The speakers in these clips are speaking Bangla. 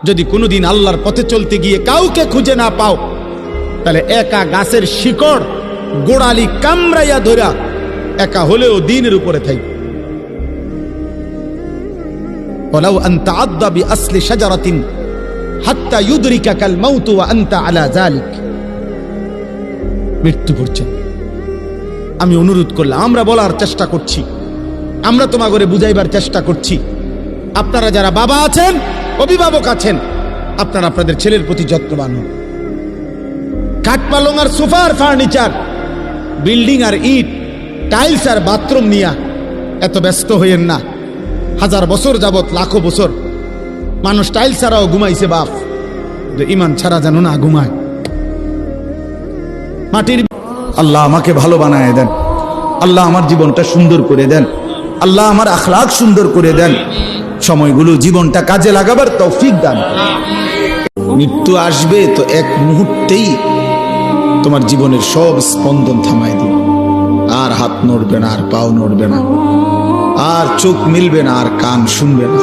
যদি কোনোদিন আল্লাহর পথে চলতে গিয়ে কাউকে খুঁজে না পাও, তাহলে একা গাছের শিকড় গোড়ালি কামড়াইয়া ধরা একা হলেও দ্বীনের উপরে থাই। ওয়ালাউ আনতা আদা বিআসলি শাজারাতিন হাত্তা ইউদরিকাকাল মাউত ওয়া আনতা আলা যালিক। মৃত্যু পর্যন্ত আমি অনুরোধ করলাম, আমরা বলার চেষ্টা করছি, আমরা তোমাগরে বুঝাইবার চেষ্টা করছি। আপনারা যারা বাবা আছেন, অভিভাবক আছেন, আপনারা আপনাদের ছেলের প্রতি যত্নবান হন। কাঠ পালং আর সোফার ফার্নিচার, বিল্ডিং আর ইট, টাইলস আর বাথরুম নিয়া এত ব্যস্ত হইয়েন না। 1000 বছর যাবত, লাখো বছর মানুষ টাইলস ছাড়াও ঘুমাইছে বাপ, ইমান ছাড়া যেন না ঘুমায়। মাটির আল্লাহ আমাকে ভালো বানায় দেন, আল্লাহ আমার জীবনটা সুন্দর করে দেন, আল্লাহ আমার আখলাক সুন্দর করে দেন, সময়গুলো জীবনটা কাজে লাগাবার তৌফিক দান। মৃত্যু আসবে তো এক মুহূর্তেই তোমার জীবনের সব স্পন্দন থামায় দিবে। আর হাত নড়বে না, আর পাও নড়বে না, আর চোখ মিলবে না, আর কান শুনবে না,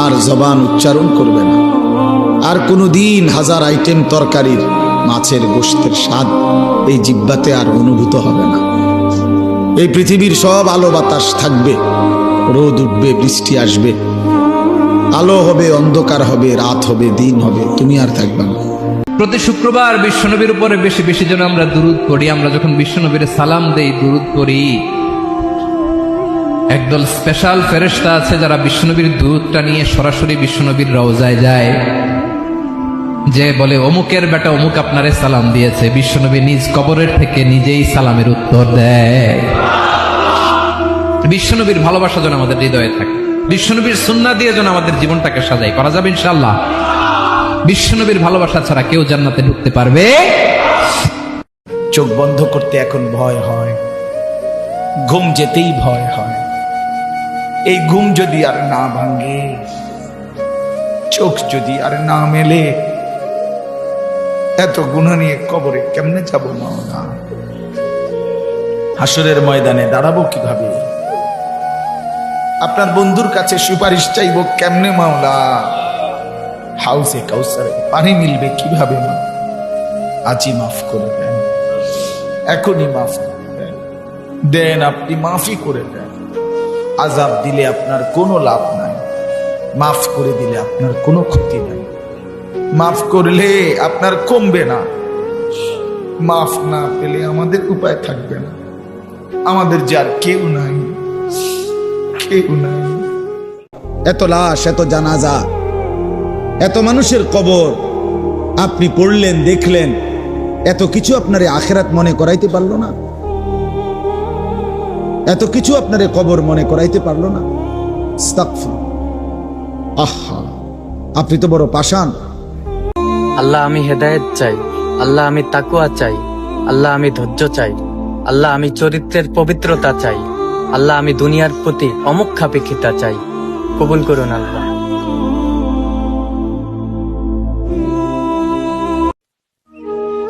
আর জবান উচ্চারণ করবে না, আর কোনোদিন 1000 আইটেম তরকারির মাছের গোশতের স্বাদ এই জিহ্বাতে আর অনুভূত হবে না। এই পৃথিবীর সব আলো বাতাস থাকবে, রোদ উঠবে, বৃষ্টি আসবে, আলো হবে, অন্ধকার হবে, রাত হবে, দিন হবে, তুমি আর থাকবে না। প্রতি শুক্রবার বিশ্বনবীর উপরে বেশি বেশি যেন আমরা দুরূদ পড়ি। আমরা যখন বিশ্বনবীর সালাম দেই, দুরূদ পড়ি, একদল স্পেশাল ফেরেশতা আছে যারা বিশ্বনবীর দুরূদটা নিয়ে সরাসরি বিশ্বনবীর রওজায় যায়, যে বলে অমুকের বেটা অমুক আপনারে সালাম দিয়েছে। বিশ্বনবী নিজ কবরের থেকে নিজেই সালামের উত্তর দেয়। বিশ্বনবীর ভালোবাসা যেন আমাদের হৃদয়ে থাকে, বিশ্বনবীর সুন্নাহ দিয়ে যেন আমাদের জীবনটাকে সাজাই করা যাবে ইনশাআল্লাহ। বিশ্বনবীর ভালোবাসা ছাড়া কেউ জান্নাতে ঢুকতে পারবে? চোখ বন্ধ করতে এখন ভয় হয়, ঘুম যেতেই ভয় হয়। এই ঘুম যদি আর না ভাঙে, চোখ যদি আর না মেলে, এত গুনাহ নিয়ে কবরে কেমনে যাব মাওলা? হাসরের ময়দানে দাঁড়াবো কিভাবে? আপনার বন্ধুর কাছে সুপারিশ চাইবো কেমনে মাওলা? হাউসে কাউসারে পানি মিলবে কিভাবে? মা আজই মাফ করে দেন, এখনই মাফ করে দেন, দেন আপনি মাফই করে দেন। আযাব দিলে আপনার কোনো লাভ নাই, মাফ করে দিলে আপনার কোনো ক্ষতি নাই। মাফ করলে আপনার কমবে না, মাফ না পেলে আমাদের উপায় থাকবে না। আমাদের যার কেউ নাই, কেউ নাই। এত লাশ, এত জানাজা, এত মানুষের কবর আপনি পড়লেন, দেখলেন, এত কিছু আপনারে আখিরাত মনে করাইতে পারলো না? এত কিছু আপনারে কবর মনে করাইতে পারলো না? আস্তাগফির। আহা, আপনি তো বড় পাষাণ। আল্লাহ আমি হেদায়েত চাই, আল্লাহ আমি তাকওয়া চাই, আল্লাহ আমি ধৈর্য চাই, আল্লাহ আমি চরিত্রের পবিত্রতা চাই, আল্লাহ আমি দুনিয়ার প্রতি অমুখাপেক্ষিতা চাই। কবুল করুন আল্লাহ।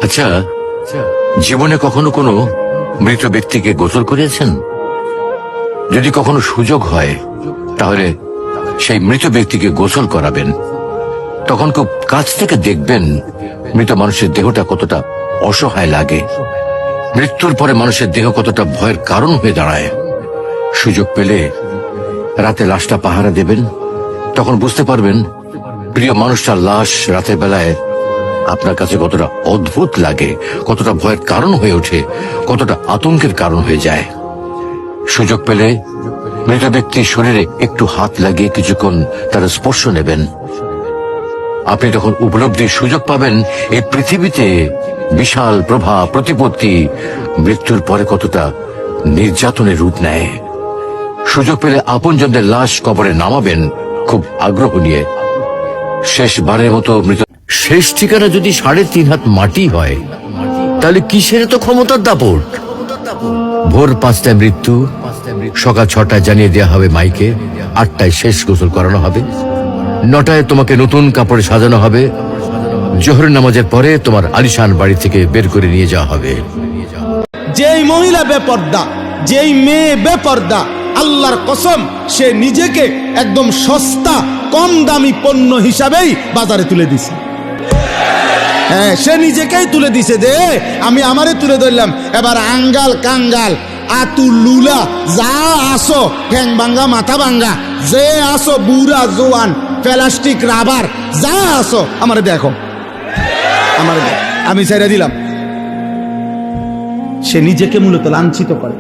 আচ্ছা, জীবনে কখনো কোনো মৃত ব্যক্তিকে গোসল করিয়েছেন? যদি কখনো সুযোগ হয় তাহলে সেই মৃত ব্যক্তিকে গোসল করাবেন। তখন খুব কাছ থেকে দেখবেন মৃত মানুষের দেহটা কতটা অসহায় লাগে, মৃত্যুর পরে মানুষের দেহ কতটা ভয়ের কারণ হয়ে দাঁড়ায়। সুযোগ পেলে রাতে লাশটা পাহারা দেবেন, তখন বুঝতে পারবেন প্রিয় মানুষটার লাশ রাতের বেলায় আপনার কাছে কতটা অদ্ভুত লাগে, কতটা ভয়ের কারণ হয়ে ওঠে, কতটা আতঙ্কের কারণ হয়ে যায়। সুযোগ পেলে মৃত ব্যক্তির শরীরে একটু হাত লাগিয়ে কিছুক্ষণ তার স্পর্শ নেবেন। আপনি তখন উপলব্ধির সুযোগ পাবেন এই পৃথিবীতে বিশাল প্রভাব প্রতিপত্তি মৃত্যুর পরে কতটা নির্যাতনের রূপ নেয়। সুযোগ পেলে আপনজনদের লাশ কবরে নামাবেন খুব আগ্রহ নিয়ে। শেষবারের মতো মৃত শেষ ঠিকানা যদি 3.5 হাত মাটি হয়, তাহলে কিসের তো ক্ষমতার দাপট? ভোর 5টায় মৃত্যু, সকাল 6টায় জানিয়ে দেওয়া হবে মাইকে, 8টায় শেষ গোসল করানো হবে, 9টায় তোমাকে নতুন কাপড়ে সাজানো হবে, জোহরের নামাজের পরে তোমার আলিশান বাড়ি থেকে বের করে নিয়ে যাওয়া হবে। যেই মহিলা বেপর্দা, যেই মেয়ে বেপর্দা, আল্লাহর কসম সে নিজেকে একদম সস্তা কম দামি পণ্য হিসাবেই বাজারে তুলে দিছে। হ্যাঁ, সে নিজেকেই তুলে দিছে যে আমি আমারে তুলে ধরলাম। এবার আঙ্গাল কাঙ্গাল আতুল লুলা যা আসো, ঠ্যাং ভাঙ্গা মাথা ভাঙ্গা যে আসো, বুড়া জোয়ান প্লাস্টিক রাবার যা আসো, আমারে দেখো, আমারে দেখো, আমি ছেড়ে দিলাম। সে নিজেকে মূলত লাঞ্ছিত করে।